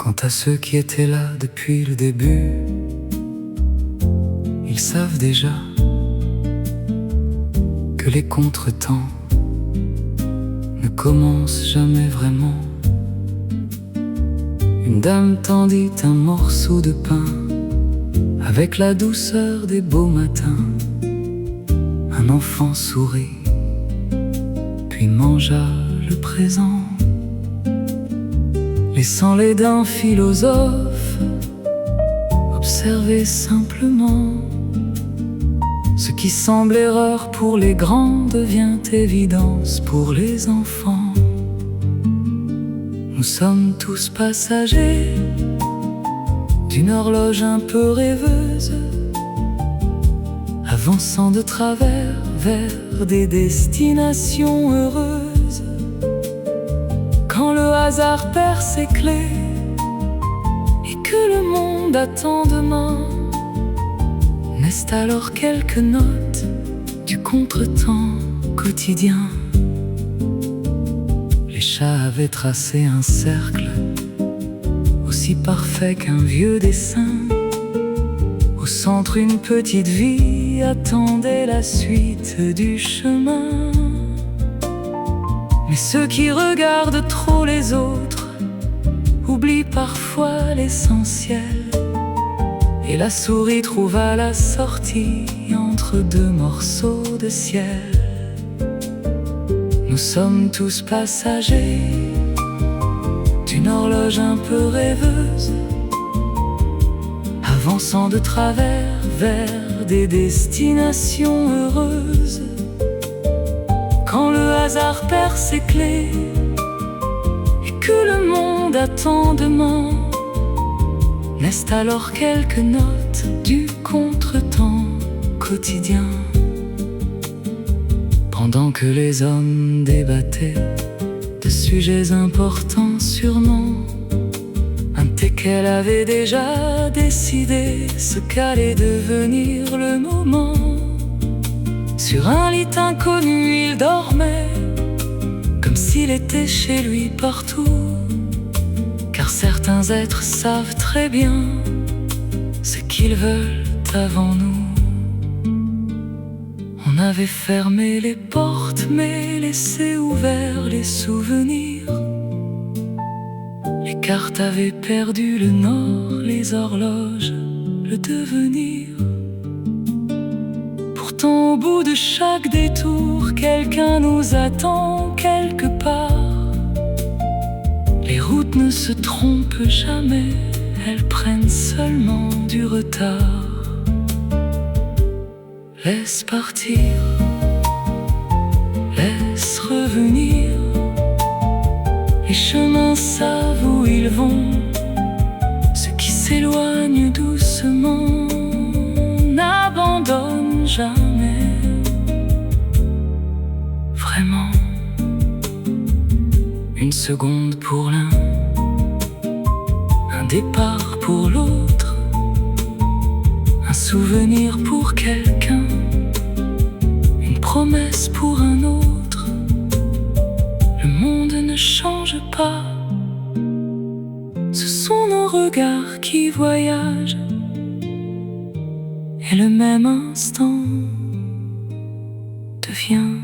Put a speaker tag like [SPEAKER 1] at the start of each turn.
[SPEAKER 1] Quant à ceux qui étaient là depuis le début, ils savent déjà que les contretemps ne commencent jamais vraiment. Une dame tendit un morceau de pain avec la douceur des beaux matins. Un enfant sourit, puis mangea le présent, laissant les d'un philosophe observer simplement. Ce qui semble erreur pour les grands devient évidence pour les enfants. Nous sommes tous passagers d'une horloge un peu rêveuse, avançant de travers vers des destinations heureuses. Quand le hasard perd ses clés et que le monde attend demain, naissent alors quelques notes du contretemps quotidien. Les chats avaient tracé un cercle aussi parfait qu'un vieux dessin. Au centre, une petite vie attendait la suite du chemin. Mais ceux qui regardent trop les autres oublient parfois l'essentiel, et la souris trouva la sortie entre deux morceaux de ciel. Nous sommes tous passagers d'une horloge un peu rêveuse, avançant de travers vers des destinations heureuses. Quand le hasard perd ses clés et que le monde attend demain, naissent alors quelques notes du contretemps quotidien. Pendant que les hommes débattaient de sujets importants sûrement, un teckel avait déjà décidé ce qu'allait devenir le moment. Sur un lit inconnu, il dormait comme s'il était chez lui partout, car certains êtres savent très bien ce qu'ils veulent avant nous. On avait fermé les portes mais laissé ouverts les souvenirs. Les cartes avaient perdu le nord, les horloges le devenir. Pourtant au bout de chaque détour, quelqu'un nous attend quelque part. Les routes ne se trompent jamais, elles prennent seulement du retard. Laisse partir, laisse revenir. Les chemins savent où ils vont. Ceux qui s'éloignent doucement n'abandonnent jamais. Vraiment. Une seconde pour l'un, un départ pour l'autre, un souvenir pour quelqu'un, une promesse pour un autre. Le monde ne change pas, ce sont nos regards qui voyagent, et le même instant devient